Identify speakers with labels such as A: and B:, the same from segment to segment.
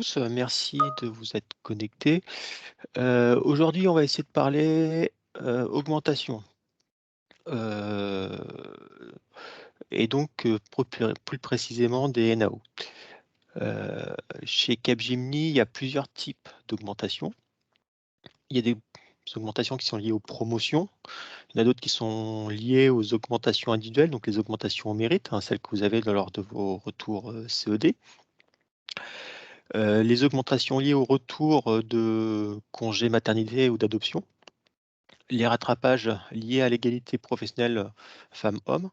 A: tous, merci de vous être connectés. Aujourd'hui, on va essayer de parler, augmentation, et donc plus précisément des NAO. Chez Capgemini, il y a plusieurs types d'augmentation. Il y a des augmentations qui sont liées aux promotions, il y en a d'autres qui sont liées aux augmentations individuelles, donc les augmentations au mérite, hein, celles que vous avez lors de vos retours, CED. Les augmentations liées au retour, de congé maternité ou d'adoption. Les rattrapages liés à l'égalité professionnelle femmes-hommes,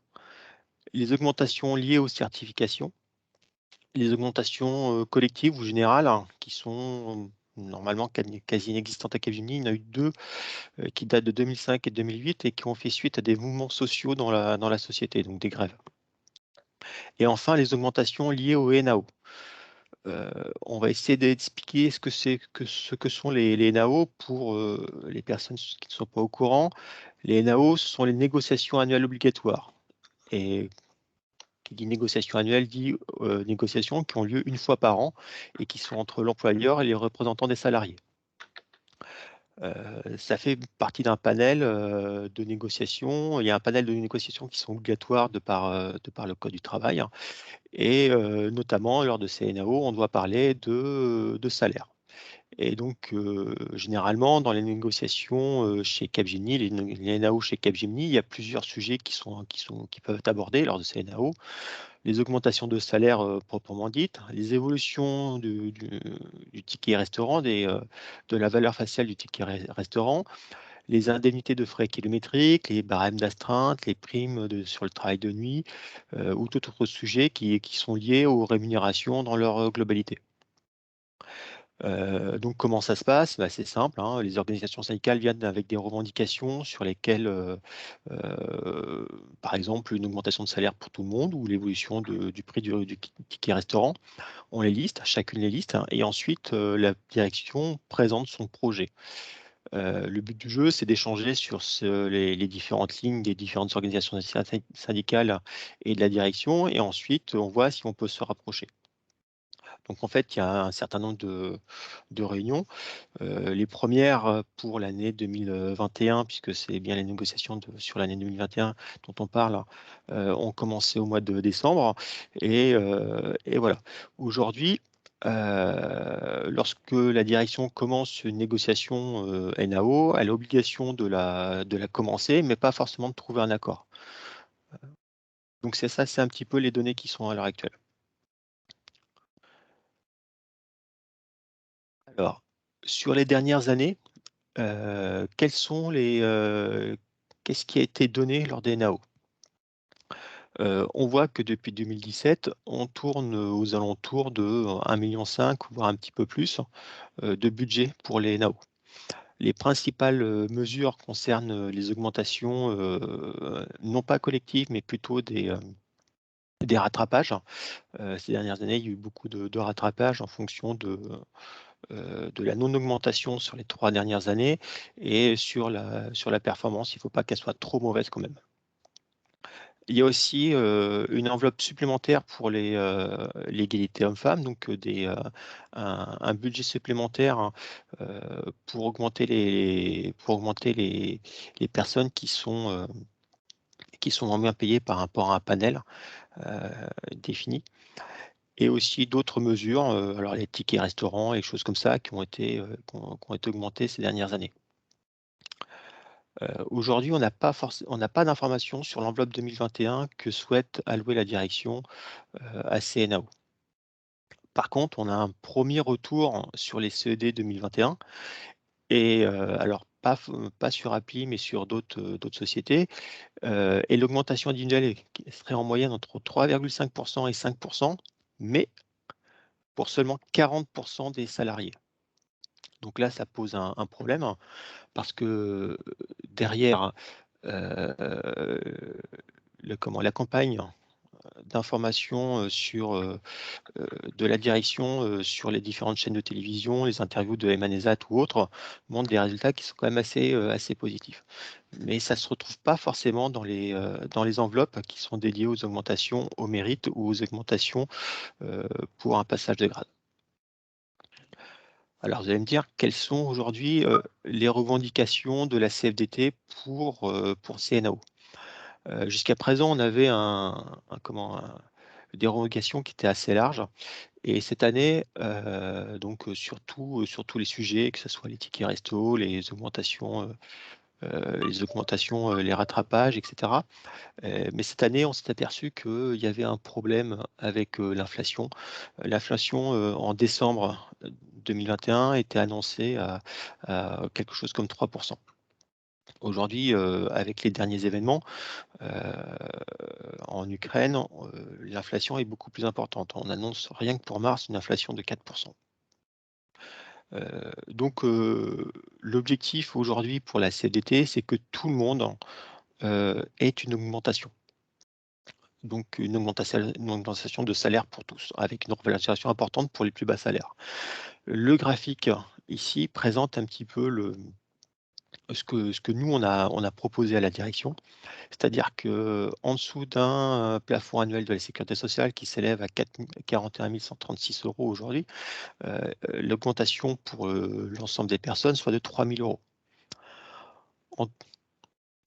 A: les augmentations liées aux certifications, les augmentations collectives ou générales, hein, qui sont normalement quasi inexistantes à Capgemini. Il y en a eu deux qui datent de 2005 et 2008 et qui ont fait suite à des mouvements sociaux dans la société, donc des grèves. Et enfin, les augmentations liées au NAO. On va essayer d'expliquer ce que sont les NAO pour les personnes qui ne sont pas au courant. Les NAO, ce sont les négociations annuelles obligatoires. Et qui dit négociation annuelle dit négociations qui ont lieu une fois par an et qui sont entre l'employeur et les représentants des salariés. Ça fait partie d'un panel de négociations. Il y a un panel de négociations qui sont obligatoires de par le Code du travail, hein. Et notamment, lors de ces NAO, on doit parler de salaire. Et donc, généralement, dans les négociations chez Capgemini, les NAO chez Capgemini, il y a plusieurs sujets qui peuvent être abordés lors de ces NAO. Les augmentations de salaire proprement dites, les évolutions du ticket restaurant, de la valeur faciale du ticket restaurant, les indemnités de frais kilométriques, les barèmes d'astreinte, les primes sur le travail de nuit, ou tout autre sujet qui sont liés aux rémunérations dans leur globalité. Donc comment ça se passe? Bah, c'est simple, hein, les organisations syndicales viennent avec des revendications sur lesquelles, heu, par exemple, une augmentation de salaire pour tout le monde ou l'évolution du prix du ticket restaurant. On les liste, chacune les liste, hein, et ensuite, la direction présente son projet. Le but du jeu, c'est d'échanger sur les différentes lignes des différentes organisations syndicales et de la direction, et ensuite on voit si on peut se rapprocher. Donc en fait, il y a un certain nombre de réunions. Les premières pour l'année 2021, puisque c'est bien les négociations sur l'année 2021 dont on parle, ont commencé au mois de décembre. Et voilà. Aujourd'hui, lorsque la direction commence une négociation NAO, elle a l'obligation de la commencer, mais pas forcément de trouver un accord. Donc c'est ça, c'est un petit peu les données qui sont à l'heure actuelle. Alors, sur les dernières années, quels sont qu'est-ce qui a été donné lors des NAO? On voit que depuis 2017, on tourne aux alentours de 1,5 million, voire un petit peu plus, de budget pour les NAO. Les principales mesures concernent les augmentations, non pas collectives, mais plutôt des rattrapages. Ces dernières années, il y a eu beaucoup de rattrapages en fonction de la non-augmentation sur les 3 dernières années et sur la performance. Il ne faut pas qu'elle soit trop mauvaise quand même. Il y a aussi une enveloppe supplémentaire pour l'égalité hommes-femmes, donc un budget supplémentaire, hein, pour augmenter les personnes qui sont moins bien payées par rapport à un panel défini. Et aussi d'autres mesures, alors les tickets restaurants et choses comme ça qui ont été augmentées ces dernières années. Aujourd'hui, on n'a pas d'informations sur l'enveloppe 2021 que souhaite allouer la direction, à ces NAO. Par contre, on a un premier retour sur les CED 2021 et alors pas sur Appli, mais sur d'autres sociétés, et l'augmentation individuelle qui serait en moyenne entre 3,5 et 5, mais pour seulement 40 des salariés. Donc là, ça pose un problème, hein, parce que derrière, heu, la campagne d'information, de la direction, sur les différentes chaînes de télévision, les interviews de Ayman Ezzat ou autres, montrent des résultats qui sont quand même assez positifs. Mais ça ne se retrouve pas forcément dans les enveloppes qui sont dédiées aux augmentations au mérite ou aux augmentations, pour un passage de grade. Alors vous allez me dire, quelles sont aujourd'hui, les revendications de la CFDT pour CNAO? Jusqu'à présent, on avait des revendications qui étaient assez larges et cette année, sur tous les sujets, que ce soit les tickets resto, les rattrapages et cetera. Mais cette année, on s'est aperçu qu'il y avait un problème avec, l'inflation. L'inflation, en décembre 2021 était annoncée à quelque chose comme 3. Aujourd'hui, avec les derniers événements, heu, en Ukraine, l'inflation est beaucoup plus importante. On annonce rien que pour mars une inflation de 4. L'objectif aujourd'hui pour la CFDT, c'est que tout le monde, ait une augmentation. Donc une augmentation de salaire pour tous, avec une revalorisation importante pour les plus bas salaires. Le graphique ici présente un petit peu ce que nous on a proposé à la direction. C'est-à-dire qu'en dessous d'un, plafond annuel de la sécurité sociale qui s'élève à 41 136 € aujourd'hui, l'augmentation pour, l'ensemble des personnes soit de 3 000 €. En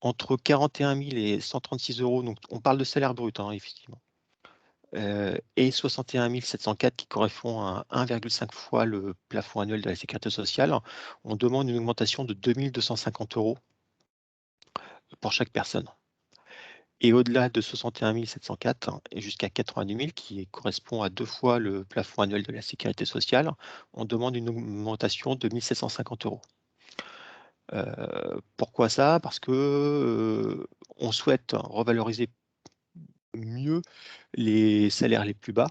A: Entre 41 000 et 136 €, donc on parle de salaire brut, hein, effectivement, et 61 704 qui correspond à 1,5 fois le plafond annuel de la sécurité sociale, on demande une augmentation de 2 250 € pour chaque personne. Et au-delà de 61 704 et jusqu'à 90 000 qui correspond à 2 fois le plafond annuel de la sécurité sociale, on demande une augmentation de 1 750 €. Pourquoi ça? Parce que, on souhaite revaloriser mieux les salaires les plus bas,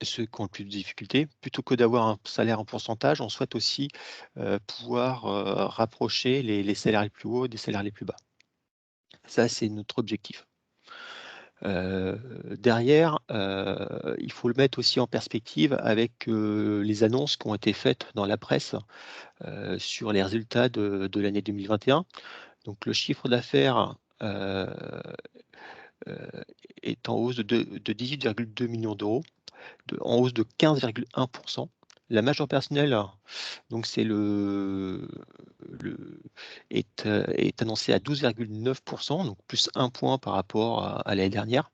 A: ceux qui ont le plus de difficultés. Plutôt que d'avoir un salaire en pourcentage, on souhaite aussi, pouvoir, rapprocher les salaires les plus hauts des salaires les plus bas. Ça, c'est notre objectif. Derrière, il faut le mettre aussi en perspective avec, les annonces qui ont été faites dans la presse, sur les résultats de l'année 2021. Donc le chiffre d'affaires, heu, est en hausse de 18,2 millions d'euros, en hausse de 15,1. La marge personnelle, donc c'est le est annoncée à 12,9, donc plus 1 point par rapport à l'année dernière.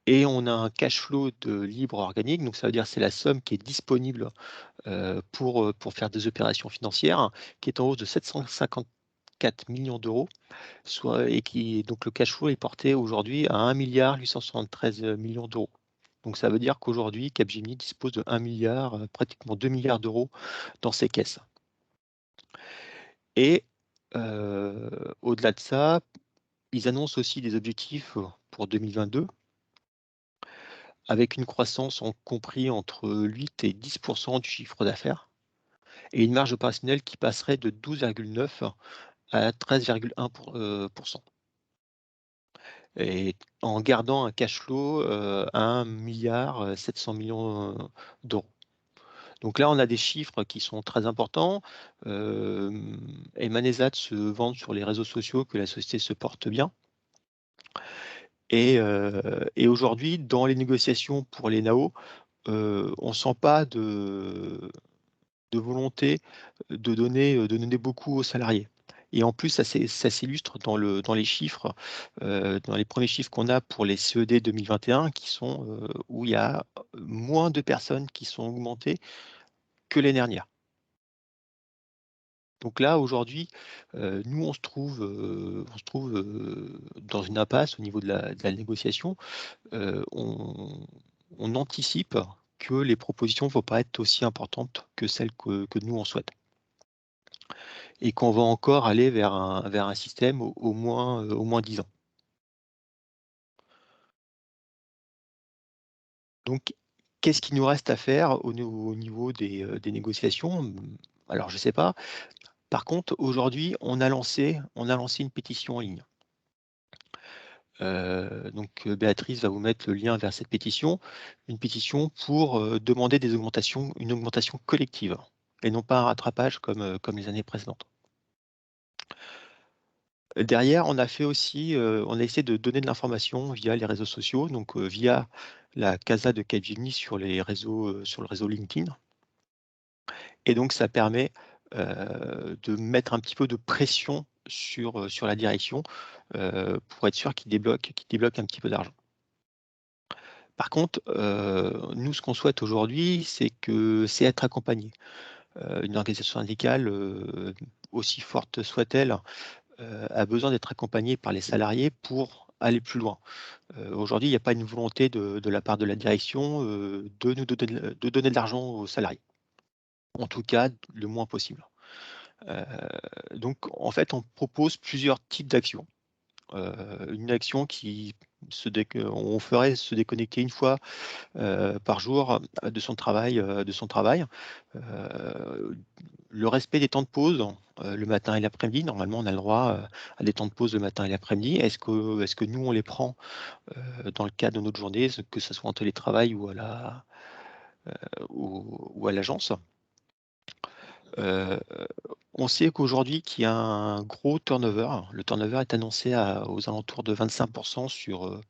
A: Et on a un cash flow de libre organique, donc ça veut dire c'est la somme qui est disponible, pour faire des opérations financières, qui est en hausse de 754 millions d'euros, soit et qui donc le cash flow est porté aujourd'hui à 1,873 milliard d'euros. Donc ça veut dire qu'aujourd'hui, Capgemini dispose de 1 000 000 pratiquement 2 milliards d'euros dans ses caisses. Et au-delà de ça, ils annoncent aussi des objectifs pour 2022 avec une croissance compris entre 8 et 10 du chiffre d'affaires et une marge opérationnelle qui passerait de 12,9 à 13,1 et en gardant un cash flow, à 1,7 milliard d'euros. Donc là, on a des chiffres qui sont très importants. Emanesat se vante sur les réseaux sociaux que la société se porte bien et aujourd'hui, dans les négociations pour les NAO, on sent pas de volonté de donner beaucoup aux salariés et en plus ça s'illustre dans les chiffres, dans les premiers chiffres qu'on a pour les CED 2021 qui sont, où il y a moins de personnes qui sont augmentées que l'année dernière. Donc là, aujourd'hui, nous on se trouve dans une impasse au niveau de la négociation. On anticipe que les propositions ne vont pas être aussi importantes que celles que nous on souhaite. Et qu'on va encore aller vers un système au moins 10 ans. Donc qu'est-ce qu'il nous reste à faire au niveau des négociations? Alors je ne sais pas. Par contre, aujourd'hui, on a lancé une pétition en ligne. Béatrice va vous mettre le lien vers cette pétition. Une pétition pour, demander une augmentation collective et non pas un rattrapage comme les années précédentes. Derrière, on a fait aussi, on a essayé de donner de l'information via les réseaux sociaux, donc via la casa de Capgemini sur le réseau LinkedIn. Et donc ça permet de mettre un petit peu de pression sur la direction pour être sûr qu'ils débloquent un petit peu d'argent. Par contre, nous, ce qu'on souhaite aujourd'hui, c'est être accompagné. Une organisation syndicale, aussi forte soit-elle, a besoin d'être accompagnée par les salariés pour aller plus loin. Aujourd'hui, il n'y a pas une volonté de la part de la direction, de donner de l'argent aux salariés. En tout cas, le moins possible. Heu, donc en fait, on propose plusieurs types d'actions. Une action qui on ferait se déconnecter une fois par jour de son travail. Le respect des temps de pause, le matin et l'après-midi. Normalement, on a le droit à des temps de pause le matin et l'après-midi. Est-ce que nous, on les prend dans le cadre de notre journée, que ce soit en télétravail ou à l'agence? Heu, on sait qu'aujourd'hui qu'il y a un gros turnover. Le turnover est annoncé aux alentours de 25% sur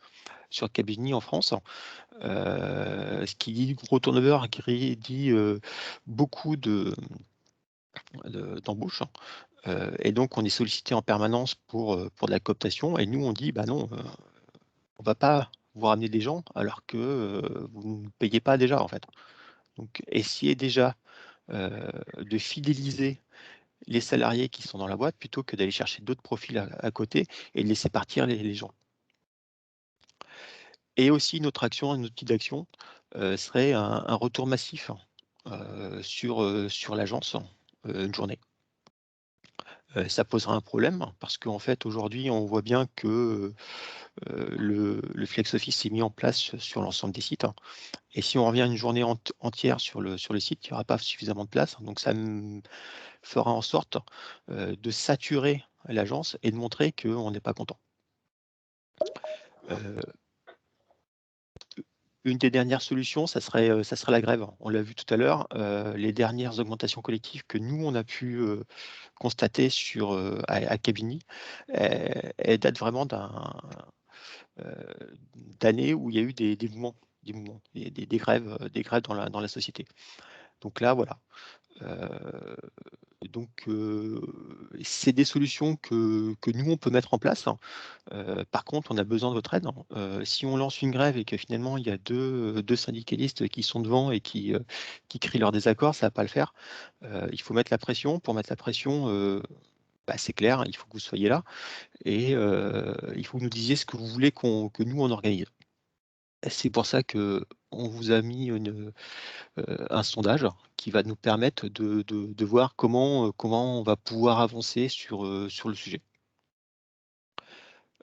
A: Capgemini en France. Ce qui dit gros turnover dit beaucoup d'embauches. Et donc on est sollicité en permanence pour de la cooptation et nous on dit: «Bah non, on va pas vous ramener des gens alors que, vous ne payez pas déjà, en fait». Donc essayez déjà, de fidéliser les salariés qui sont dans la boîte plutôt que d'aller chercher d'autres profils à côté et de laisser partir les gens. Et aussi une autre action, un autre type d'action, serait un retour massif, sur l'agence, une journée. Ça posera un problème parce qu'en fait aujourd'hui on voit bien que, le flex office s'est mis en place sur l'ensemble des sites, hein. Et si on revient une journée entière sur le site, il y aura pas suffisamment de place. Donc ça fera en sorte, de saturer l'agence et de montrer qu'on n'est pas content. Heu, une des dernières solutions, ça serait la grève. On l'a vu tout à l'heure, les dernières augmentations collectives que nous on a pu, constater à Capgemini, elles datent vraiment d'années où il y a eu des mouvements, des grèves dans la société. Donc là, voilà. Heu, c'est des solutions que nous, on peut mettre en place, hein. Par contre, on a besoin de votre aide, hein. Si on lance une grève et que finalement il y a deux syndicalistes qui sont devant et qui crient leur désaccord, ça va pas le faire. Il faut mettre la pression. Pour mettre la pression, c'est clair, il faut que vous soyez là et il faut que vous nous disiez ce que vous voulez que nous on organise. C'est pour ça qu'on vous a mis un sondage qui va nous permettre de voir comment on va pouvoir avancer sur le sujet.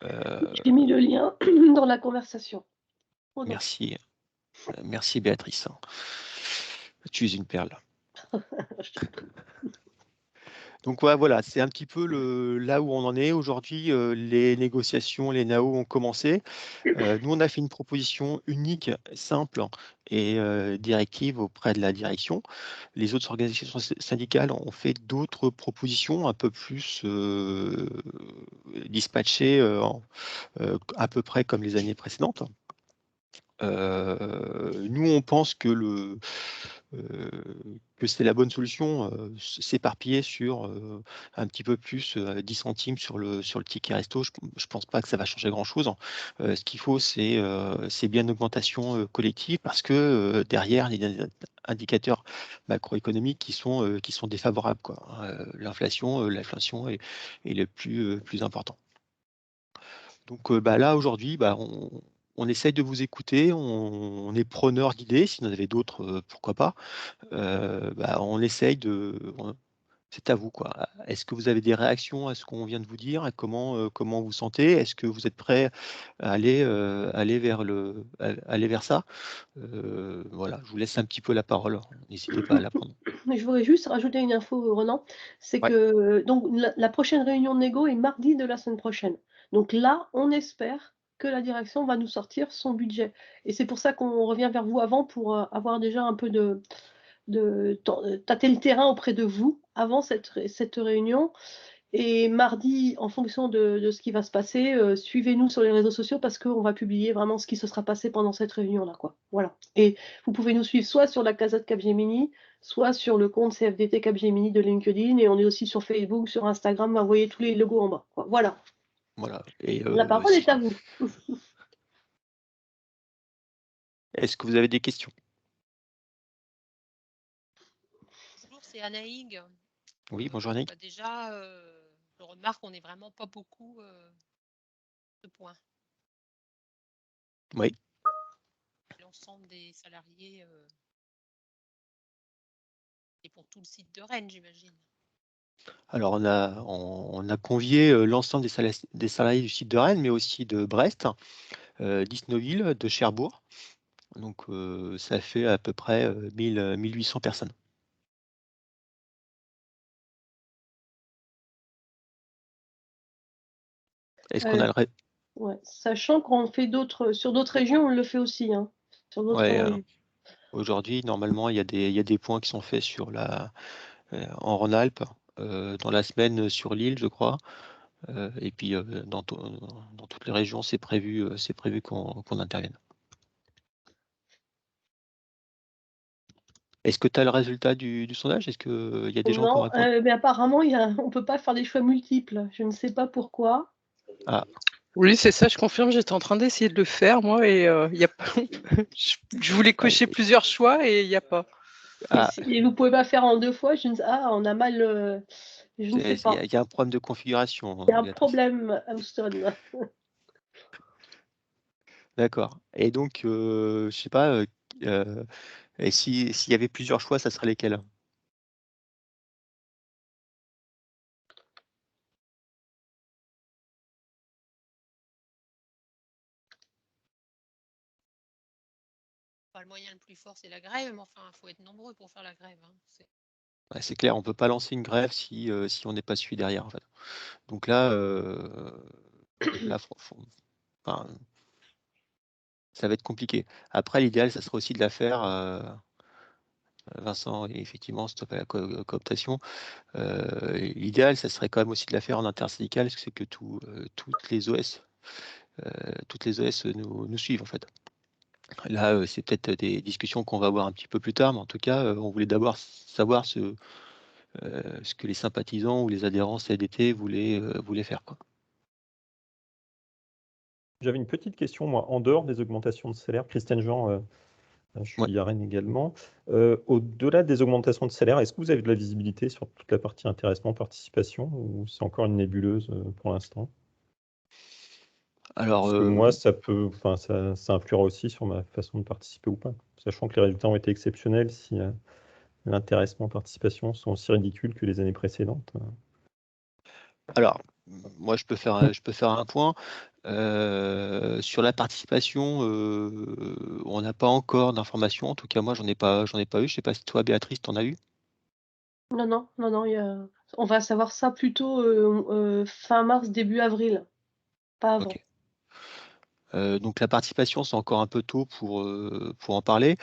B: J'ai mis le lien dans la conversation. Oh non.
A: Merci, merci Béatrice. Tu es une perle. Donc ouais, voilà, c'est un petit peu là où on en est aujourd'hui. Les négociations, les NAO ont commencé. Nous, on a fait une proposition unique, simple et directive auprès de la direction. Les autres organisations syndicales ont fait d'autres propositions un peu plus dispatchées, à peu près comme les années précédentes. Nous, on pense heu, que c'est la bonne solution, s'éparpiller sur, un petit peu plus, 10 centimes sur le ticket resto. Je pense pas que ça va changer grand-chose, hein. Ce qu'il faut, c'est bien une augmentation, collective parce que, derrière, il y a des indicateurs macroéconomiques qui sont défavorables, quoi, hein. L'inflation est le plus important. Donc, là aujourd'hui, on essaye de vous écouter, on est preneur d'idées. Si vous en avez d'autres, pourquoi pas. On essaye c'est à vous, quoi. Est-ce que vous avez des réactions à ce qu'on vient de vous dire? Et comment vous sentez? Est-ce que vous êtes prêts à aller vers ça? Voilà, je vous laisse un petit peu la parole. N'hésitez pas à la prendre.
B: Mais je voudrais juste rajouter une info, Ronan, c'est
A: Ouais,
B: que donc la prochaine réunion de négo est mardi de la semaine prochaine. Donc là, on espère que la direction va nous sortir son budget et c'est pour ça qu'on revient vers vous avant pour, avoir déjà un peu de tâter le terrain auprès de vous avant cette réunion Et mardi, en fonction de ce qui va se passer, suivez-nous sur les réseaux sociaux parce qu'on va publier vraiment ce qui se sera passé pendant cette réunion-là, quoi. Voilà. Et vous pouvez nous suivre soit sur la Casa de Capgemini, soit sur le compte CFDT Capgemini de LinkedIn, et on est aussi sur Facebook, sur Instagram, vous voyez tous les logos en bas, quoi. Voilà.
A: Voilà. Et
B: La parole est à vous.
A: est-ce que vous avez des questions?
C: Bonjour, c'est Anaïg.
A: Oui, bonjour Annick.
C: Déjà, je remarque qu'on n'est vraiment pas beaucoup de points.
A: Oui.
C: L'ensemble des salariés et pour tout le site de Rennes, j'imagine.
A: Alors on a convié l'ensemble des salariés du site de Rennes, mais aussi de Brest, d'Isnoville, de Cherbourg. Donc ça fait à peu près 1800 personnes. Est-ce qu'on a le
B: Ouais, sachant qu'on fait sur d'autres régions, on le fait aussi, hein. Sur d'autres régions.
A: Aujourd'hui, normalement, il y a des points qui sont faits en Rhône-Alpes, dans la semaine sur l'île, je crois. Et puis dans toutes les régions, c'est prévu qu'on intervienne. Est-ce que tu as le résultat du sondage? Est-ce qu'il y a des gens qui ont
B: Non,
A: répondu?
B: mais apparemment, on peut pas faire des choix multiples. Je ne sais pas pourquoi.
A: Ah,
D: Oui, c'est ça, je confirme. J'étais en train d'essayer de le faire, moi, et y a pas... je voulais cocher plusieurs choix et il n'y a pas.
B: Et vous pouvez pas faire en 2 fois. On a mal. Je ne sais pas.
A: il y a un problème de configuration,
B: Il y a un
A: Béatrice.
B: problème, Houston.
A: D'accord. Et donc, je sais pas, et s'il y avait plusieurs choix, ça serait lesquels?
C: Le moyen le plus fort, c'est la grève, mais enfin, il faut être nombreux pour faire la grève. Hein.
A: Ouais, c'est clair, on peut pas lancer une grève si on n'est pas suivi derrière, en fait. Donc là, enfin, ça va être compliqué. Après, l'idéal, ça serait aussi de la faire, Vincent, et effectivement, stop à la cooptation. L'idéal, ça serait quand même aussi de la faire en intersyndical, c'est que toutes les OS nous suivent, en fait. Là, c'est peut-être des discussions qu'on va avoir un petit peu plus tard, mais en tout cas, on voulait d'abord savoir ce que les sympathisants ou les adhérents CFDT voulaient faire, quoi.
E: J'avais une petite question, moi, en dehors des augmentations de salaire. Christiane Jean, je suis à Rennes également. Au-delà des augmentations de salaire, est-ce que vous avez de la visibilité sur toute la partie intéressement, participation, ou c'est encore une nébuleuse pour l'instant?
A: Alors,
E: Parce que moi, ça influera aussi sur ma façon de participer ou pas, sachant que les résultats ont été exceptionnels. Si l'intéressement, participation sont aussi ridicules que les années précédentes.
A: alors, moi, je peux faire un point. Sur la participation, on n'a pas encore d'informations. En tout cas, moi, j'en ai pas eu. Je ne sais pas si toi, Béatrice, tu en as eu?
B: Non. On va savoir ça plutôt fin mars, début avril. Pas avant.
A: Ok. Donc la participation, c'est encore un peu tôt pour en parler.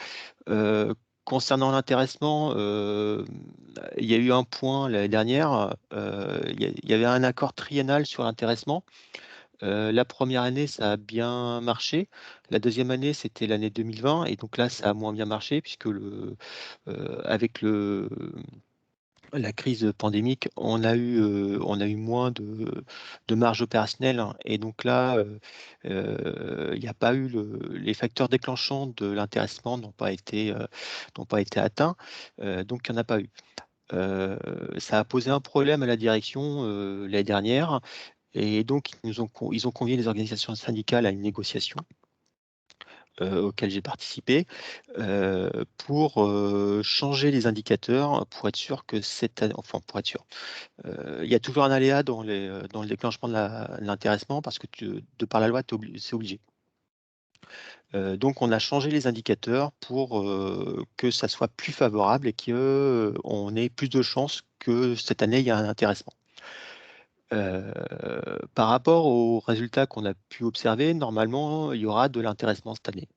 A: Concernant l'intéressement, il y a eu un point l'année dernière. Il y avait un accord triennal sur l'intéressement. La première année, ça a bien marché. La deuxième année, c'était l'année 2020, et donc là, ça a moins bien marché puisque avec la crise pandémique, on a eu moins de marge opérationnelle, hein. Et donc là, il n'y a pas eu les facteurs déclenchants de l'intéressement n'ont pas été atteints, donc il n'y en a pas eu. Ça a posé un problème à la direction l'année dernière, et donc ils ont convié les organisations syndicales à une négociation auquel j'ai participé, pour changer les indicateurs, pour être sûr que pour être sûr. Il y a toujours un aléa dans le déclenchement de l'intéressement parce que de par la loi, c'est obligé. Donc on a changé les indicateurs pour que ça soit plus favorable et qu'on ait plus de chances que cette année, il y a un intéressement. Par rapport aux résultats qu'on a pu observer, normalement, il y aura de l'intéressement cette année.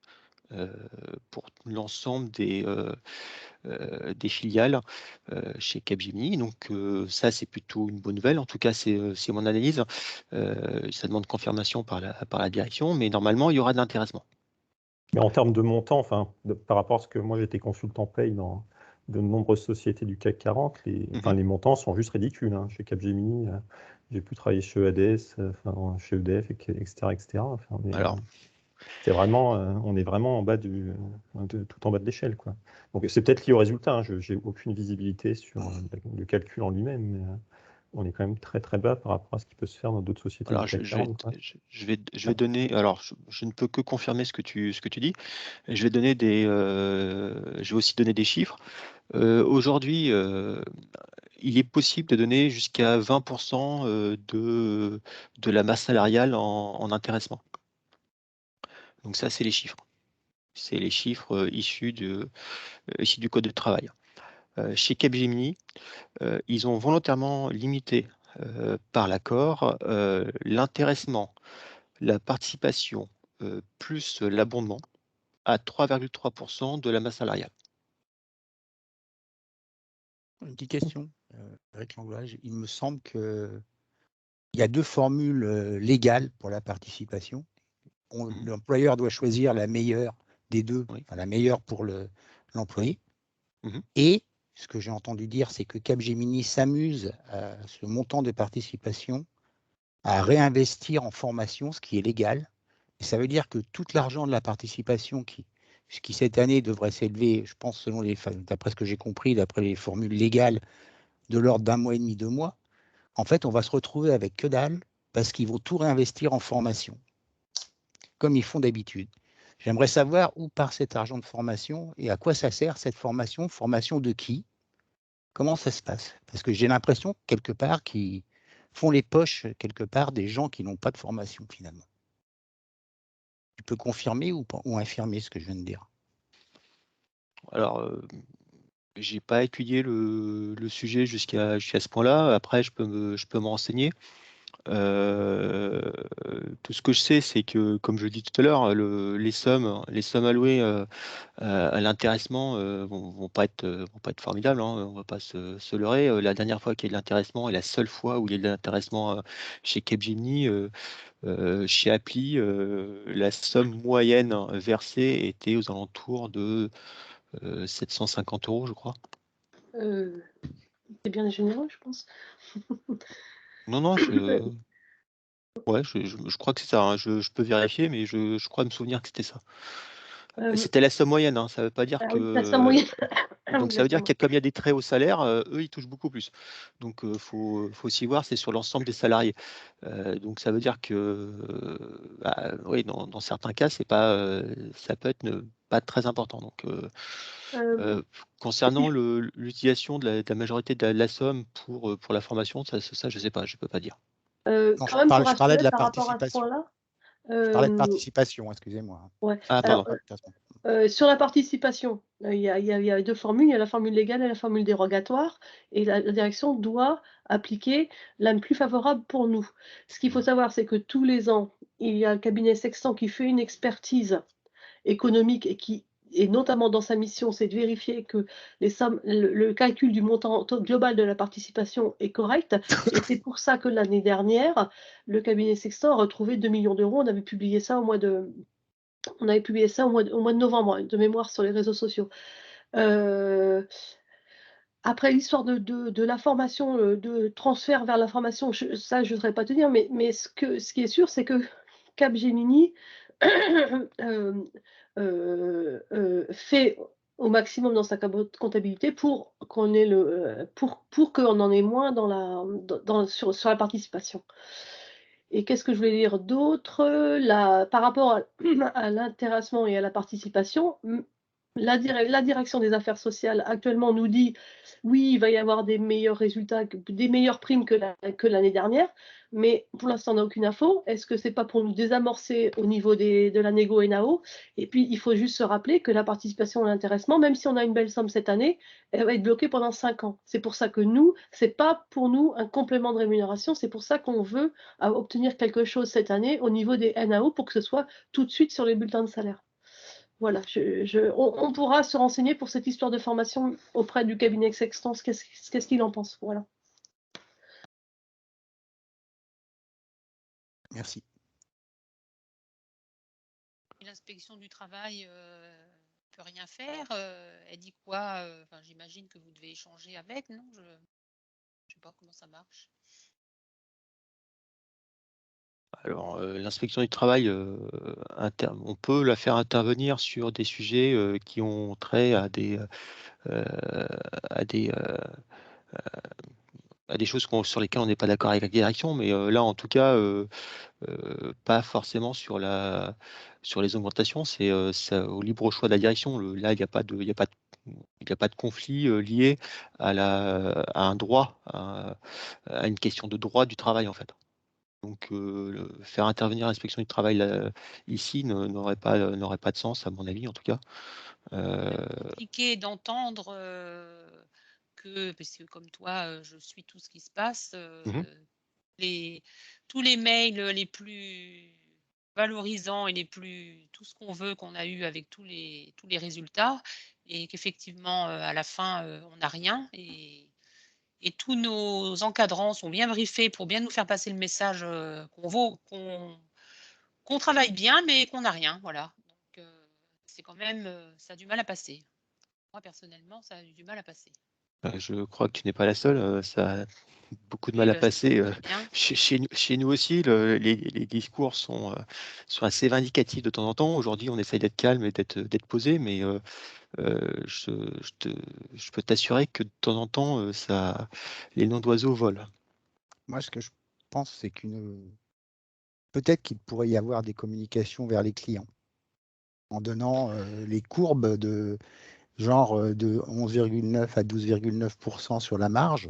A: pour l'ensemble des filiales chez Capgemini. Donc ça, c'est plutôt une bonne nouvelle. En tout cas, c'est mon analyse. Ça demande confirmation par la direction, mais normalement, il y aura de l'intéressement.
E: Mais en termes de montant, enfin, par rapport à ce que moi j'étais consultant paye dans de nombreuses sociétés du CAC 40, les montants sont juste ridicules. Hein. Chez Capgemini, j'ai pu travailler chez EADS, chez EDF, etc. Enfin,
A: Alors,
E: c'est vraiment, on est vraiment en bas tout en bas de l'échelle, quoi. Donc c'est peut-être lié au résultat. Hein. Je n'ai aucune visibilité sur le calcul en lui-même, mais on est quand même très très bas par rapport à ce qui peut se faire dans d'autres sociétés
A: alors
E: du CAC 40. Quoi.
A: je vais donner. Alors, je ne peux que confirmer ce que tu dis. Je vais donner je vais aussi donner des chiffres. Aujourd'hui, il est possible de donner jusqu'à 20% de la masse salariale en intéressement. Donc ça, c'est les chiffres. C'est les chiffres issus du Code du travail. Chez Capgemini, ils ont volontairement limité par l'accord l'intéressement, la participation plus l'abondement à 3,3% de la masse salariale.
F: Une petite question, Eric Langlois. Il me semble qu'il y a deux formules légales pour la participation. L'employeur doit choisir la meilleure des deux,
A: Oui.
F: enfin, la meilleure pour l'employé. Et ce que j'ai entendu dire, c'est que Capgemini s'amuse à ce montant de participation à réinvestir en formation, ce qui est légal. Et ça veut dire que tout l'argent de la participation qui cette année devrait s'élever, je pense, d'après ce que j'ai compris, d'après les formules légales, de l'ordre d'1 mois et demi, 2 mois, en fait, on va se retrouver avec que dalle parce qu'ils vont tout réinvestir en formation, comme ils font d'habitude. J'aimerais savoir où part cet argent de formation et à quoi ça sert cette formation. Formation de qui? Comment ça se passe? Parce que j'ai l'impression, quelque part, qu'ils font les poches, quelque part, des gens qui n'ont pas de formation, finalement. Tu peux confirmer ou infirmer ce que je viens de dire?
A: Alors, j'ai pas étudié le sujet jusqu'à ce point-là. Après, je peux me renseigner. Tout ce que je sais, c'est que, comme je le dis tout à l'heure, les sommes allouées à l'intéressement vont pas être formidables. Hein, on va pas se leurrer. La dernière fois qu'il y a eu de l'intéressement et la seule fois où il y a eu de l'intéressement chez Capgemini, chez Appli, la somme moyenne versée était aux alentours de 750 €, je crois.
B: C'est bien généreux, je pense.
A: Non, je crois que c'est ça. Hein. Je peux vérifier, mais je crois me souvenir que c'était ça. C'était la somme moyenne, hein. Ça ne veut pas dire
B: Ah
A: que.
B: oui, la somme moyenne.
A: Donc ça veut dire qu'il y a des très hauts salaires, eux, ils touchent beaucoup plus. Donc faut aussi voir, c'est sur l'ensemble des salariés. Donc ça veut dire que, oui, dans certains cas, ça peut être pas très important. Donc concernant l'utilisation de la majorité de la somme pour la formation, ça, je sais pas, je peux pas dire.
F: Non,
B: Quand même, pour
F: je parlais de
B: rassurer
F: la
B: par rapport à ce
F: participation.
B: point-là.
F: Je parlais de participation, excusez-moi.
B: Ouais.
A: Ah,
B: Alors,
A: pardon.
B: sur la participation, il y a deux formules. Il y a la formule légale et la formule dérogatoire. Et la direction doit appliquer la plus favorable pour nous. Ce qu'il faut savoir, c'est que tous les ans, il y a un cabinet sextant qui fait une expertise économique et notamment dans sa mission, c'est de vérifier que le calcul du montant global de la participation est correct. Et c'est pour ça que l'année dernière, le cabinet sextant a retrouvé 2 millions d'euros. On avait publié ça au mois de novembre, de mémoire, sur les réseaux sociaux. Après l'histoire de la formation, de transfert vers la formation, ça je ne voudrais pas te dire, mais ce qui est sûr, c'est que Capgemini fait au maximum dans sa comptabilité pour qu'on ait pour qu'on en ait moins sur la participation. Et qu'est-ce que je voulais dire d'autre? Par rapport à l'intéressement et à la participation, la direction des affaires sociales actuellement nous dit oui, il va y avoir des meilleurs résultats, des meilleures primes que l'année dernière, mais pour l'instant, on n'a aucune info. Est-ce que c'est pas pour nous désamorcer au niveau de la négo NAO? Et puis, il faut juste se rappeler que la participation et l'intéressement, même si on a une belle somme cette année, elle va être bloquée pendant 5 ans. C'est pour ça que c'est pas pour nous un complément de rémunération, c'est pour ça qu'on veut obtenir quelque chose cette année au niveau des NAO pour que ce soit tout de suite sur les bulletins de salaire. Voilà, on pourra se renseigner pour cette histoire de formation auprès du cabinet Sextance, qu'est-ce qu'il en pense. Voilà.
F: Merci.
C: Et l'inspection du travail peut rien faire. Elle dit quoi? Enfin, j'imagine que vous devez échanger avec, non? Je sais pas comment ça marche.
A: Alors, l'inspection du travail, on peut la faire intervenir sur des sujets qui ont trait à des, à des, à des choses sur lesquelles on n'est pas d'accord avec la direction, mais là, en tout cas, pas forcément sur les augmentations. C'est au libre choix de la direction. Là, il n'y a pas de, il y a pas de, il y a pas de conflit lié à un droit, à une question de droit du travail, en fait. Donc, faire intervenir l'inspection du travail ici n'aurait pas de sens, à mon avis, en tout cas.
C: C'est compliqué d'entendre que, parce que comme toi, je suis tout ce qui se passe, tous les mails les plus valorisants et tout ce qu'on veut qu'on a eu avec tous les résultats, et qu'effectivement, à la fin, on n'a rien, et tous nos encadrants sont bien briefés pour bien nous faire passer le message qu'on travaille bien, mais qu'on n'a rien. Voilà. Donc, c'est quand même, ça a du mal à passer. Moi, personnellement, ça a eu du mal à passer.
A: Je crois que tu n'es pas la seule. Ça a beaucoup de
C: Oui,
A: mal à
C: bah, je
A: passer.
C: sais bien.
A: Chez nous aussi, les discours sont assez vindicatifs de temps en temps. Aujourd'hui, on essaye d'être calme et d'être posé, mais je peux t'assurer que de temps en temps, les noms d'oiseaux volent.
F: Moi, ce que je pense, c'est peut-être qu'il pourrait y avoir des communications vers les clients en donnant les courbes de genre de 11,9 à 12,9% sur la marge.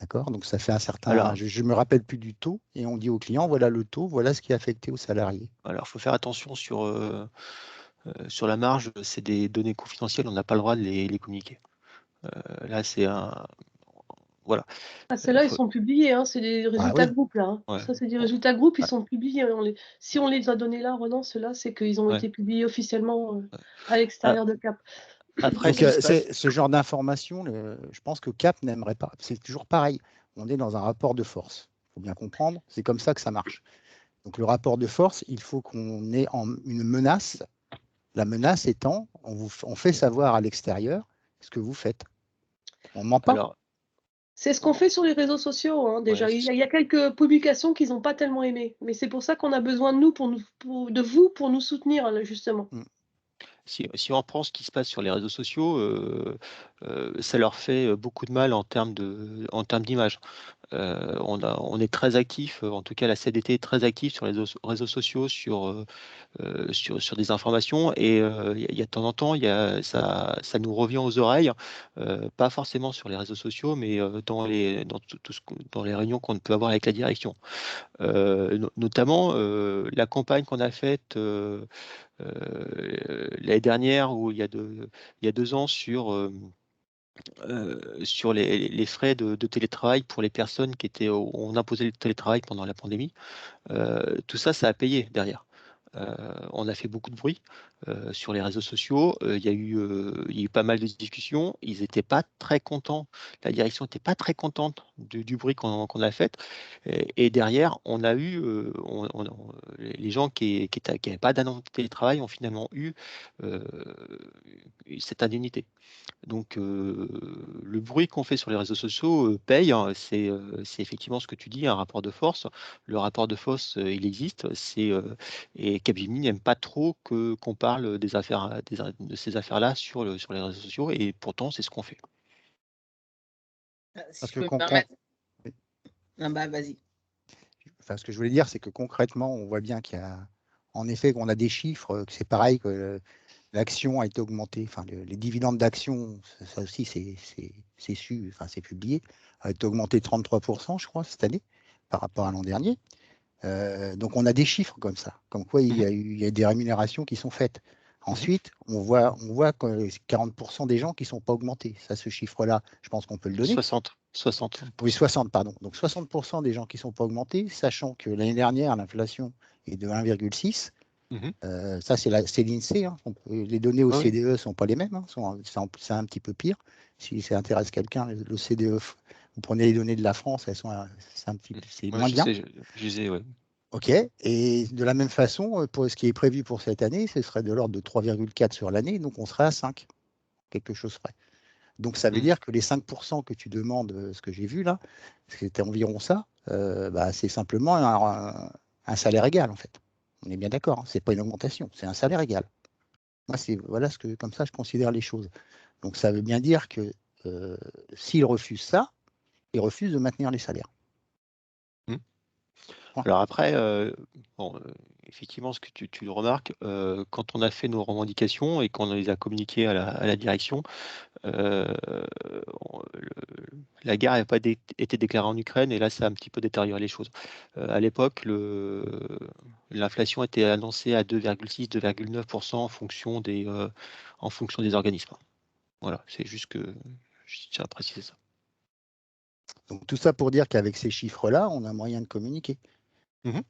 F: D'accord? Donc ça fait un certain.
A: Alors,
F: Je ne me rappelle plus du taux, et on dit au client, voilà le taux, voilà ce qui est affecté aux salariés.
A: il faut faire attention sur la marge, c'est des données confidentielles, on n'a pas le droit de les communiquer. Là, c'est un. Voilà.
B: Ah, ceux-là, ils sont publiés, hein, c'est des résultats
F: oui.
B: de groupe, là. Hein.
A: Ouais.
B: Ça, c'est des résultats de groupe, ils
A: Ouais.
B: sont publiés. Si on les a donnés là, Ronan, ceux-là, c'est qu'ils ont
A: Ouais.
B: été publiés officiellement à l'extérieur de Cap.
A: Après,
F: Donc, ce genre d'information, je pense que Cap n'aimerait pas. C'est toujours pareil. On est dans un rapport de force. Il faut bien comprendre, c'est comme ça que ça marche. Donc, le rapport de force, il faut qu'on ait une menace. La menace étant, on fait savoir à l'extérieur ce que vous faites. On ne ment pas.
A: Alors,
B: C'est ce qu'on fait sur les réseaux sociaux, hein, déjà.
A: ouais,
B: Il y a quelques publications qu'ils n'ont pas tellement aimées. Mais c'est pour ça qu'on a besoin de nous, de vous, pour nous soutenir, là, justement.
A: si on prend ce qui se passe sur les réseaux sociaux, ça leur fait beaucoup de mal en termes d'image. On est très actif, en tout cas la CDT est très active sur les réseaux sociaux, sur des informations, et il y a de temps en temps, ça nous revient aux oreilles, pas forcément sur les réseaux sociaux, mais dans dans les réunions qu'on peut avoir avec la direction. Notamment la campagne qu'on a faite l'année dernière, ou il y a 2 ans, sur les frais de télétravail pour les personnes on imposait le télétravail pendant la pandémie. Tout ça, ça a payé derrière. On a fait beaucoup de bruit sur les réseaux sociaux. Il y a eu pas mal de discussions. Ils n'étaient pas très contents. La direction n'était pas très contente du bruit qu'on a fait. Et derrière, on a eu les gens qui n'avaient pas d'annonce de télétravail ont finalement eu euh, cette indemnité. Donc, le bruit qu'on fait sur les réseaux sociaux paye, hein. C'est effectivement ce que tu dis, un rapport de force. Le rapport de force, il existe. Et Capgemini n'aime pas trop qu'on parle des affaires, de ces affaires-là sur les réseaux sociaux. Et pourtant, c'est ce qu'on fait.
F: Parce que
G: vas-y.
F: Enfin, ce que je voulais dire, c'est que concrètement, on voit bien qu'il y a, en effet, qu'on a des chiffres, que c'est pareil, que l'action a été augmentée. Enfin, les dividendes d'action, ça aussi, c'est su, enfin, c'est publié, a été augmenté de 33%, je crois, cette année, par rapport à l'an dernier. Donc, on a des chiffres comme ça, comme quoi il y a des rémunérations qui sont faites. Ensuite, on voit que 40% des gens qui ne sont pas augmentés. Ça, ce chiffre-là, je pense qu'on peut le donner.
A: 60.
F: Oui, 60, pardon. Donc 60% des gens qui ne sont pas augmentés, sachant que l'année dernière, l'inflation est de 1,6. Ça, c'est l'INSEE. Hein. Les données au CDE ne sont pas les mêmes. Hein. C'est un petit peu pire. Si ça intéresse quelqu'un, le CDE, vous prenez les données de la France, c'est moins bien.
A: Je sais, ouais.
F: OK. Et de la même façon, pour ce qui est prévu pour cette année, ce serait de l'ordre de 3,4 sur l'année. Donc, on serait à 5, quelque chose près. Donc, ça veut dire que les 5% que tu demandes, ce que j'ai vu là, c'était environ ça, c'est simplement un salaire égal, en fait. On est bien d'accord, hein, ce n'est pas une augmentation, c'est un salaire égal. Moi, voilà comme ça, je considère les choses. Donc, ça veut bien dire que s'ils refusent ça, ils refusent de maintenir les salaires.
A: Alors après, effectivement, ce que tu le remarques, quand on a fait nos revendications et qu'on les a communiquées à la direction, la guerre n'avait pas été déclarée en Ukraine et là, ça a un petit peu détérioré les choses. À l'époque, l'inflation était annoncée à 2,6, 2,9% en fonction des organismes. Voilà, c'est juste que je tiens à préciser ça.
F: Donc tout ça pour dire qu'avec ces chiffres-là, on a moyen de communiquer.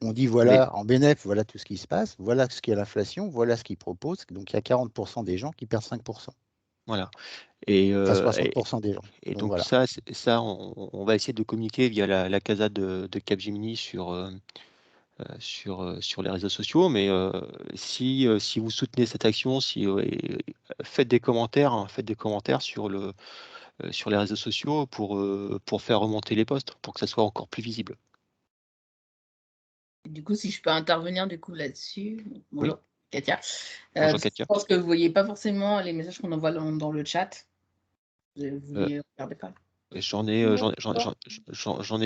F: On dit voilà, en BNF, voilà tout ce qui se passe, voilà ce qu'est l'inflation, voilà ce qu'ils proposent. Donc il y a 40% des gens qui perdent 5%.
A: Voilà. Et,
F: enfin 60% des gens.
A: Et donc
F: voilà.
A: ça on va essayer de communiquer via la CASA de Capgemini sur les réseaux sociaux. Mais si vous soutenez cette action, faites des commentaires, sur les réseaux sociaux pour faire remonter les posts, pour que ça soit encore plus visible.
G: Du coup, si je peux intervenir là-dessus. Bonjour, Katia.
A: Bonjour, Katia.
G: Je pense que vous ne voyez pas forcément les messages qu'on envoie dans le chat. Vous ne regardez pas.
A: J'en ai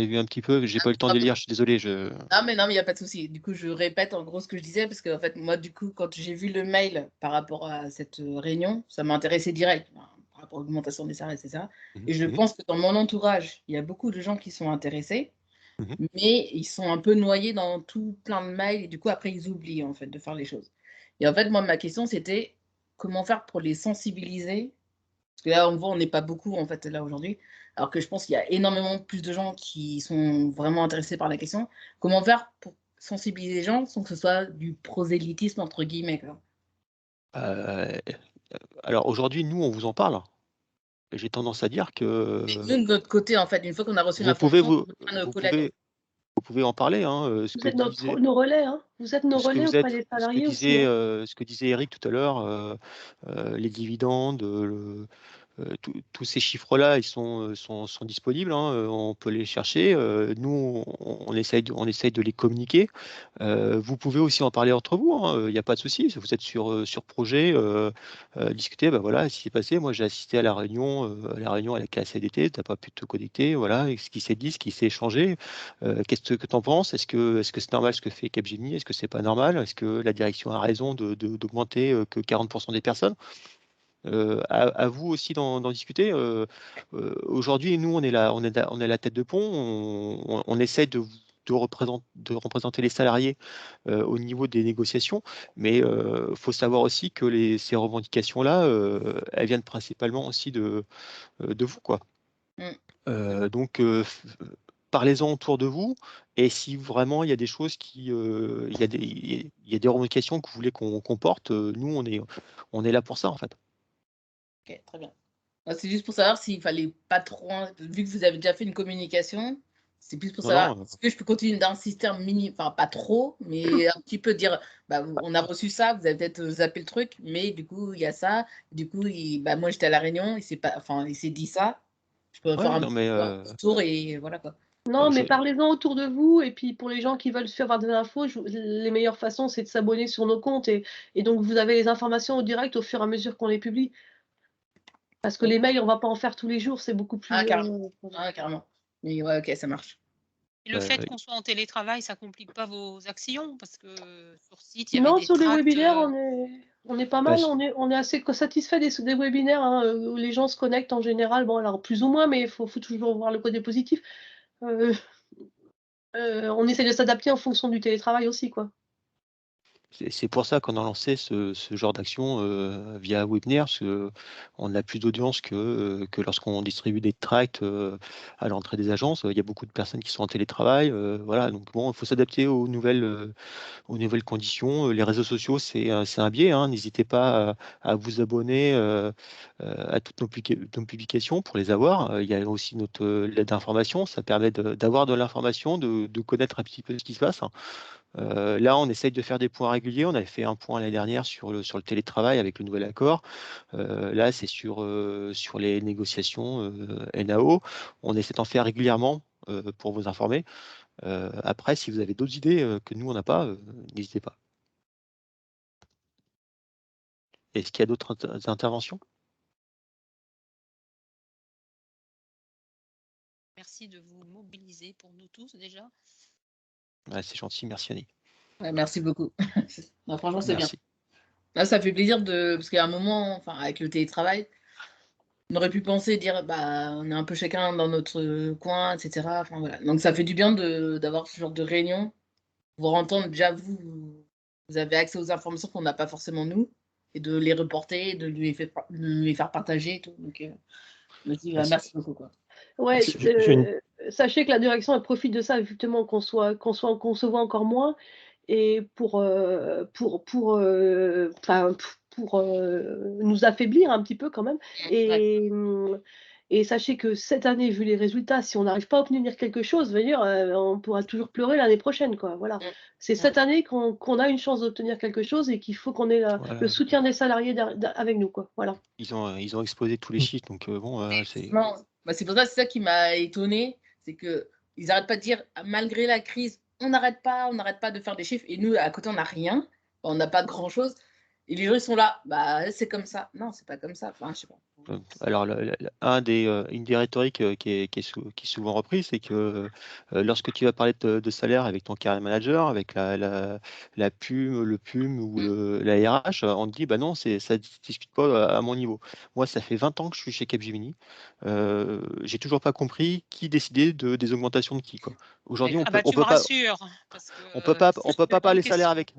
A: vu un petit peu, j'ai pas eu le temps de les lire, je suis désolé.
G: Non, mais il n'y a pas de souci. Du coup, je répète en gros ce que je disais, parce que en fait, moi, du coup, quand j'ai vu le mail par rapport à cette réunion, ça m'a intéressé direct, par rapport à l'augmentation des salaires, etc. Et je pense que dans mon entourage, il y a beaucoup de gens qui sont intéressés, mais ils sont un peu noyés dans tout plein de mails, et du coup, après, ils oublient, en fait, de faire les choses. Et en fait, moi, ma question, c'était comment faire pour les sensibiliser. Parce que là, on voit, on n'est pas beaucoup, en fait, là, aujourd'hui. Alors que je pense qu'il y a énormément plus de gens qui sont vraiment intéressés par la question. Comment faire pour sensibiliser les gens sans que ce soit du prosélytisme, entre guillemets, quoi.
A: Alors aujourd'hui, nous, on vous en parle. J'ai tendance à dire que...
G: Nous, de notre côté, en fait, une fois qu'on a reçu
A: l'information,
G: collègues.
A: Vous pouvez en parler.
B: Vous êtes nos relais. Hein. Vous êtes nos relais auprès des salariés aussi.
A: Ce que disait Eric tout à l'heure, les dividendes, tous ces chiffres-là, ils sont disponibles. On peut les chercher. Nous, on essaye de les communiquer. Vous pouvez aussi en parler entre vous. Il n'y a pas de souci. Vous êtes sur projet, discuter. Voilà, ce qui s'est passé. Moi, j'ai assisté à la réunion, à la KCDT. Tu n'as pas pu te connecter. Voilà, ce qui s'est dit, ce qui s'est échangé. Qu'est-ce que tu en penses? Est-ce que c'est normal ce que fait Capgemini? Est-ce que c'est pas normal? Est-ce que la direction a raison d'augmenter que 40% des personnes? À vous aussi d'en discuter. Aujourd'hui, nous, on est la tête de pont. On essaie de représenter les salariés au niveau des négociations, mais il faut savoir aussi que ces revendications-là, elles viennent principalement aussi de vous, quoi. Donc, parlez-en autour de vous, et si vraiment il y a des choses il y a des revendications que vous voulez qu'on porte, nous, on est là pour ça, en fait.
G: Ok, très bien. C'est juste pour savoir s'il fallait pas trop, vu que vous avez déjà fait une communication, c'est plus pour savoir, est-ce que je peux continuer d'insister enfin pas trop, mais un petit peu dire, on a reçu ça, vous avez peut-être zappé le truc, mais du coup, il y a ça, du coup, moi j'étais à la réunion, il s'est dit ça, je peux faire un petit tour et voilà quoi.
B: Non, mais parlez-en autour de vous, et puis pour les gens qui veulent avoir des infos, les meilleures façons, c'est de s'abonner sur nos comptes, et donc vous avez les informations au direct au fur et à mesure qu'on les publie. Parce que les mails, on ne va pas en faire tous les jours, c'est beaucoup plus...
G: carrément. Mais ouais, ok, ça marche.
C: Et le fait qu'on soit en télétravail, ça ne complique pas vos actions? Parce que sur site, il y avait
B: non,
C: des
B: sur les
C: tracts,
B: webinaires, on est pas mal, on est assez satisfait des webinaires, où les gens se connectent en général. Bon, alors plus ou moins, mais il faut toujours voir le côté positif. On essaie de s'adapter en fonction du télétravail aussi, quoi.
A: C'est pour ça qu'on a lancé ce genre d'action via Webinaire, parce qu'on a plus d'audience que lorsqu'on distribue des tracts à l'entrée des agences. Il y a beaucoup de personnes qui sont en télétravail. Voilà, donc bon, il faut s'adapter aux nouvelles conditions. Les réseaux sociaux, c'est un biais. N'hésitez pas à vous abonner à toutes nos publications pour les avoir. Il y a aussi notre lettre d'information. Ça permet d'avoir de l'information, de connaître un petit peu ce qui se passe. Là, on essaye de faire des points réguliers. On avait fait un point l'année dernière sur le télétravail avec le nouvel accord. Là, c'est sur les négociations NAO. On essaie d'en faire régulièrement pour vous informer. Après, si vous avez d'autres idées que nous, on n'a pas, n'hésitez pas. Est-ce qu'il y a d'autres interventions?
C: Merci de vous mobiliser pour nous tous déjà.
A: Ouais, c'est gentil, merci Annie.
G: Ouais, merci beaucoup. Non, franchement, c'est bien.
A: Merci.
G: Là, ça fait plaisir parce qu'il y a un moment, enfin, avec le télétravail, on aurait pu penser dire on est un peu chacun dans notre coin, etc. Enfin, voilà. Donc ça fait du bien d'avoir ce genre de réunion, pour entendre déjà vous avez accès aux informations qu'on n'a pas forcément nous, et de les reporter, de les faire partager et tout. Donc je me dis merci beaucoup, quoi.
B: Ouais, sachez que la direction elle profite de ça justement qu'on se voit encore moins et pour nous affaiblir un petit peu quand même. Et sachez que cette année, vu les résultats, si on n'arrive pas à obtenir quelque chose, on pourra toujours pleurer l'année prochaine, quoi. Voilà. C'est cette année qu'on a une chance d'obtenir quelque chose et qu'il faut qu'on ait le soutien des salariés avec nous, quoi. Voilà.
A: Ils ont exposé tous les chiffres, donc bon, c'est.
G: C'est pour ça, c'est ça qui m'a étonné, c'est que ils n'arrêtent pas de dire malgré la crise, on n'arrête pas de faire des chiffres et nous à côté on n'a rien, on n'a pas de grand chose. Et les gens ils sont là, c'est comme ça. Non, c'est pas comme ça. Enfin, je sais pas.
A: Alors, une des rhétoriques qui est souvent reprise, c'est que lorsque tu vas parler de salaire avec ton carrière manager, avec la PUM, le PUM ou la RH, on te dit bah non, ça ne discute pas à mon niveau. Moi, ça fait 20 ans que je suis chez Capgemini. J'ai toujours pas compris qui décidait des augmentations de qui, quoi. Aujourd'hui, on peut pas parler salaire avec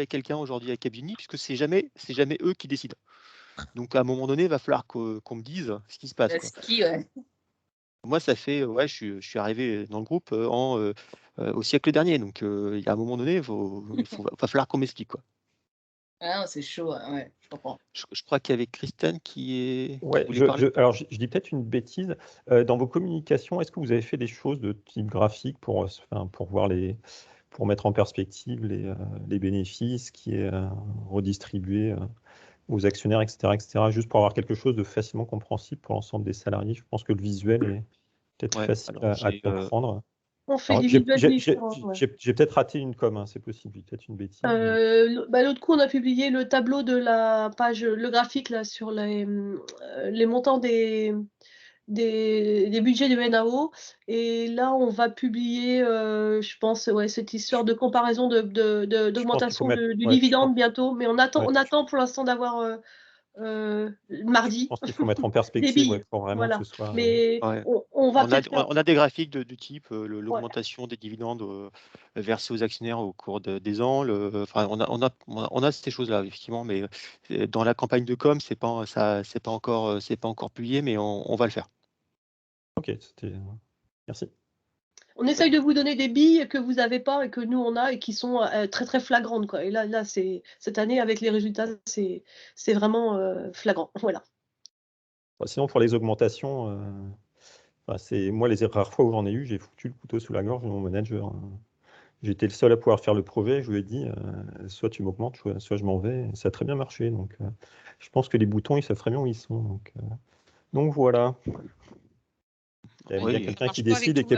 A: quelqu'un aujourd'hui à Capgemini puisque c'est jamais eux qui décident. Donc à un moment donné, il va falloir qu'on me dise ce qui se passe. Moi, ça fait, je suis arrivé dans le groupe au siècle dernier. Donc il y a un moment donné, va falloir qu'on m'explique, quoi.
G: Ah, c'est chaud, ouais, je comprends.
A: Je crois qu'il y avait Christine qui
E: Ouais,
A: voulait parler.
E: Alors je dis peut-être une bêtise. Dans vos communications, est-ce que vous avez fait des choses de type graphique pour voir pour mettre en perspective les bénéfices qui est redistribué aux actionnaires, etc., juste pour avoir quelque chose de facilement compréhensible pour l'ensemble des salariés? Je pense que le visuel est peut-être facile à comprendre.
B: On fait des visuels différents.
E: J'ai peut-être raté une com, c'est possible, peut-être une bêtise.
B: L'autre coup, on a publié le tableau de la page, le graphique là, sur les montants des budgets du NAO. Et là, on va publier, je pense, cette histoire de comparaison d'augmentation du dividende bientôt. Mais on attend pour l'instant d'avoir mardi.
E: Je pense qu'il faut mettre en perspective pour vraiment que ce soit.
B: Mais on
A: a des graphiques du type l'augmentation des dividendes versés aux actionnaires au cours des ans. On a ces choses-là effectivement, mais dans la campagne de com, c'est pas encore publié, mais on va le faire.
E: Ok, merci.
B: On essaye de vous donner des billes que vous n'avez pas et que nous on a et qui sont très très flagrantes, quoi. Et là cette année avec les résultats, c'est vraiment flagrant. Voilà.
E: Sinon pour les augmentations, c'est moi les rares fois où j'en ai eu, j'ai foutu le couteau sous la gorge de mon manager. J'étais le seul à pouvoir faire le projet. Je lui ai dit soit tu m'augmentes, soit je m'en vais. Et ça a très bien marché. Donc je pense que les boutons ils savent très bien où ils sont. Donc voilà. Il y a quelqu'un qui décide et qui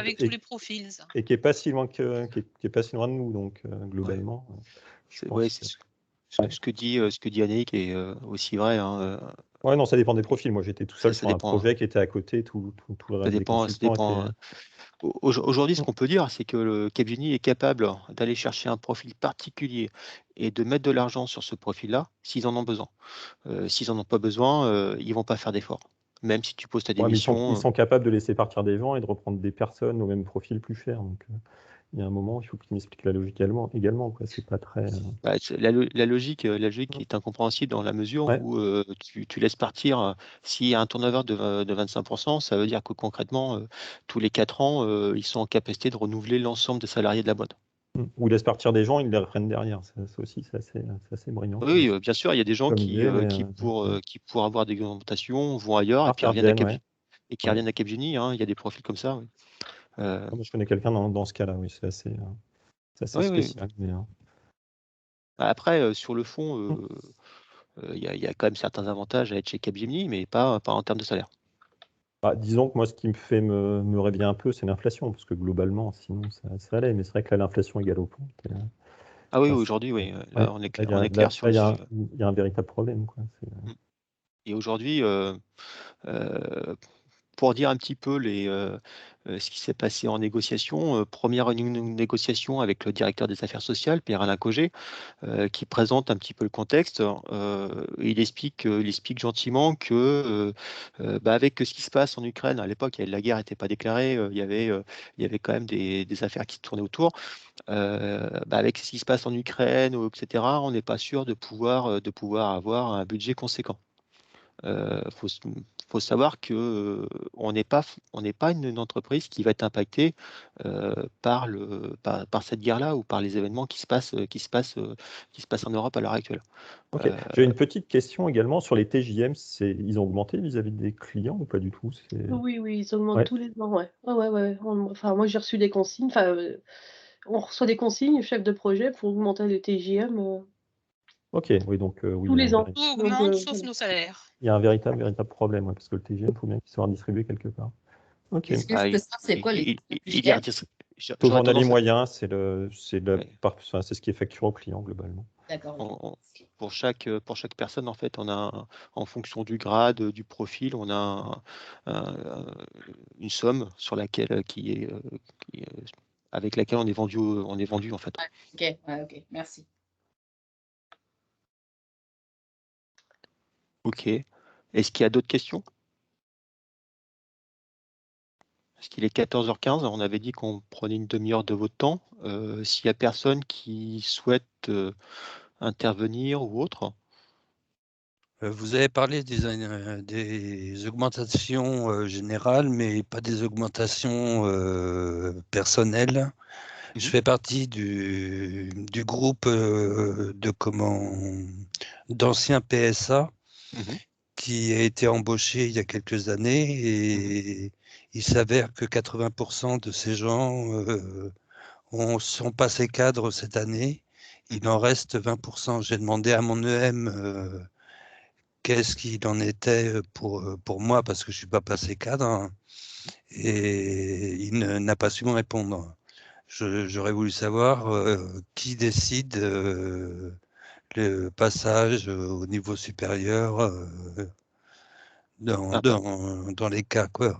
E: est pas si loin de nous, donc globalement.
A: Ce que dit Annick est aussi vrai.
E: Ouais, non, ça dépend des profils. Moi, j'étais tout seul sur un projet qui était à côté, tout le reste des consultants.
A: Aujourd'hui, ce qu'on peut dire, c'est que le Capgemini est capable d'aller chercher un profil particulier et de mettre de l'argent sur ce profil-là s'ils en ont besoin. S'ils n'en ont pas besoin, ils ne vont pas faire d'efforts. Même si tu poses ta démission.
E: Ils sont capables de laisser partir des gens et de reprendre des personnes au même profil plus cher. Donc, Il y a un moment, il faut qu'il m'explique la logique également, quoi. C'est pas très.
A: Bah, la logique est incompréhensible dans la mesure
E: Ouais.
A: où tu laisses partir, s'il y a un turnover de 25%, ça veut dire que concrètement, tous les 4 ans, ils sont en capacité de renouveler l'ensemble des salariés de la boîte.
E: Ou ils laissent partir des gens, ils les reprennent derrière. Ça aussi, c'est assez brillant.
A: Oui, bien sûr, il y a des gens
E: Comme
A: qui,
E: idée, mais,
A: qui, pour avoir des augmentations, vont ailleurs et puis reviennent à
E: reviennent, ouais.
A: reviennent à Capgemini, hein. Il y a des profils comme ça. Oui.
E: Moi, je connais quelqu'un dans ce cas-là, oui, c'est assez
A: Oui, oui.
E: spécial. Mais,
A: Après, sur le fond, il y a quand même certains avantages à être chez Capgemini, mais pas en termes de salaire.
E: disons que moi, ce qui me fait me réveiller un peu, c'est l'inflation, parce que globalement, sinon, ça allait. Mais c'est vrai que là, l'inflation est galopante.
A: Ah oui,
E: Enfin,
A: aujourd'hui, oui.
E: ouais,
A: Là, on est
E: là,
A: clair sur le
E: il y a
A: sujet.
E: il y a un véritable problème, quoi.
A: Et aujourd'hui, pour dire un petit peu ce qui s'est passé en négociation, première négociation avec le directeur des affaires sociales, Pierre-Alain Cogé, qui présente un petit peu le contexte. Il explique gentiment que, avec ce qui se passe en Ukraine, à l'époque, la guerre n'était pas déclarée, il y avait quand même des affaires qui tournaient autour. Avec ce qui se passe en Ukraine, etc., on n'est pas sûr de pouvoir avoir un budget conséquent. Faut savoir que on n'est pas une entreprise qui va être impactée par cette guerre-là ou par les événements qui se passent en Europe à l'heure actuelle.
E: Ok. J'ai une petite question également sur les TJM. Ils ont augmenté vis-à-vis des clients ou pas du tout?
B: Oui, ils augmentent
E: Ouais.
B: tous les ans, ouais. Ouais. Enfin, moi, j'ai reçu des consignes. Enfin, on reçoit des consignes, chef de projet, pour augmenter les TJM
E: Ok, oui, donc oui,
B: tous les ans.
C: Tout
B: Donc,
C: augmente sauf
B: voilà.
C: nos salaires.
E: il y a un véritable problème, ouais, parce que le TGM, il faut bien qu'il soit redistribué quelque part. Ok.
G: Est-ce que je peux savoir c'est quoi les
A: Il
G: TJM?
E: Taux
A: j'aurais
E: journalier
A: tendance à-
E: moyen, c'est
A: ouais.
E: c'est ce qui est facturé au client globalement.
G: D'accord. Ok.
A: Pour chaque personne, en fait, on a en fonction du grade, du profil, on a une somme sur laquelle avec laquelle on est vendu en fait.
G: Ouais, ok, merci.
A: Ok. Est-ce qu'il y a d'autres questions? Parce qu'il est 14h15, on avait dit qu'on prenait une demi-heure de votre temps. S'il n'y a personne qui souhaite intervenir ou autre.
H: Vous avez parlé des augmentations générales, mais pas des augmentations personnelles. Je fais partie du groupe d'anciens PSA qui a été embauché il y a quelques années et il s'avère que 80% de ces gens sont passés cadres cette année. Il en reste 20%. J'ai demandé à mon EM qu'est-ce qu'il en était pour moi parce que je ne suis pas passé cadre, hein, et il n'a pas su me répondre. J'aurais voulu savoir qui décide le passage au niveau supérieur dans les cas, quoi.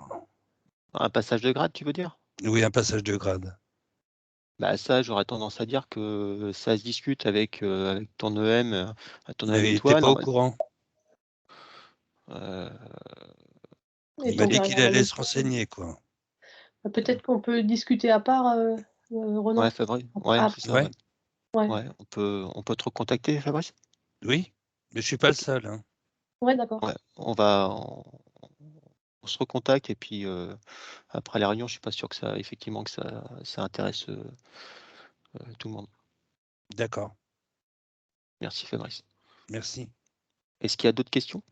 A: Un passage de grade, tu veux dire?
H: Oui, un passage de grade.
A: Ça, j'aurais tendance à dire que ça se discute avec ton EM,
H: Mais il
A: et
H: n'était
A: toi.
H: pas au courant. Il m'a dit qu'il allait se renseigner, quoi.
B: Peut-être qu'on peut discuter à part, Ronan.
A: Ouais, Fabrice. Ouais,
B: Ah,
A: c'est ça. Ouais.
B: ouais.
A: Ouais, on peut te recontacter, Fabrice?
H: Oui, mais je suis pas le
A: Ok.
H: seul, hein.
B: Ouais, d'accord.
A: Ouais, on se recontacte et puis après la réunion, je suis pas sûr que ça intéresse tout le monde.
H: D'accord,
A: Merci, Fabrice.
H: merci.
A: Est-ce qu'il y a d'autres questions?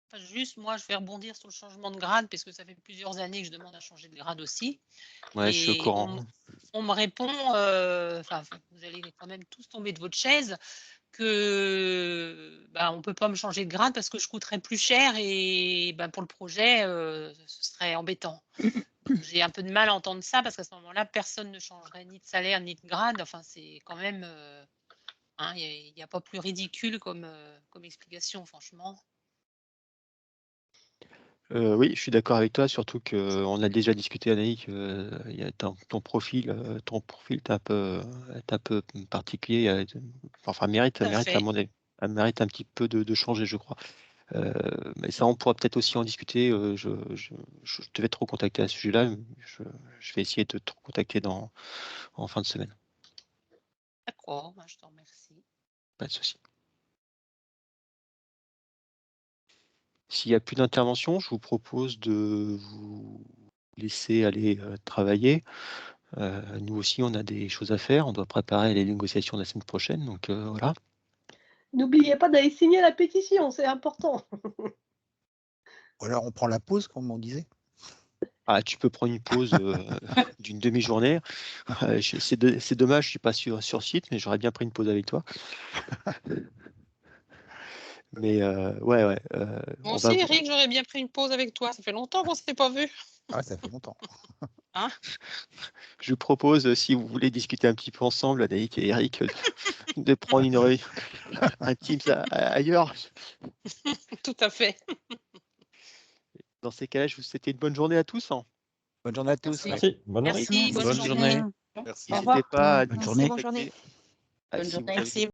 C: Enfin, juste, moi, je vais rebondir sur le changement de grade, parce que ça fait plusieurs années que je demande à changer de grade aussi.
A: Ouais, je suis au
C: Et
A: courant.
C: on me répond, enfin, vous allez quand même tous tomber de votre chaise, que on ne peut pas me changer de grade parce que je coûterais plus cher et pour le projet, ce serait embêtant. Donc, j'ai un peu de mal à entendre ça parce qu'à ce moment-là, personne ne changerait ni de salaire ni de grade. Enfin, c'est quand même, il n'y a pas plus ridicule comme explication, franchement.
A: Oui, je suis d'accord avec toi, surtout qu'on a déjà discuté, Anaïk, il y a ton profil est un peu particulier, enfin
C: Tout à fait.
A: mérite un petit peu de changer, je crois. Mais ça, on pourra peut-être aussi en discuter. Je devais te recontacter à ce sujet-là. Je vais essayer de te recontacter en fin de semaine.
C: D'accord, je te remercie.
A: Pas de souci. S'il n'y a plus d'intervention, je vous propose de vous laisser aller travailler. Nous aussi, on a des choses à faire. On doit préparer les négociations de la semaine prochaine. Donc voilà.
B: N'oubliez pas d'aller signer la pétition, c'est important.
F: Ou alors on prend la pause, comme on disait.
A: Ah, tu peux prendre une pause d'une demi-journée. C'est dommage, je suis pas sur site, mais j'aurais bien pris une pause avec toi. Mais ouais.
C: Moi aussi, Eric, j'aurais bien pris une pause avec toi. Ça fait longtemps qu'on ne s'était pas vu.
F: Ah, ça fait longtemps.
C: Hein?
A: Je vous propose, si vous voulez discuter un petit peu ensemble, Anaïk et Eric, de prendre un Teams ailleurs.
C: Tout à fait.
A: Dans ces cas-là, je vous souhaite une bonne journée à tous.
F: Bonne journée à tous.
C: Merci.
F: Ouais.
E: Merci. Bonne journée.
C: Merci, bonne journée.
H: journée.
F: Merci.
A: N'hésitez pas à
F: Bonne
A: nous
F: journée.
A: contacter.
G: Bonne
A: Si vous
G: journée.
A: avez
C: Merci.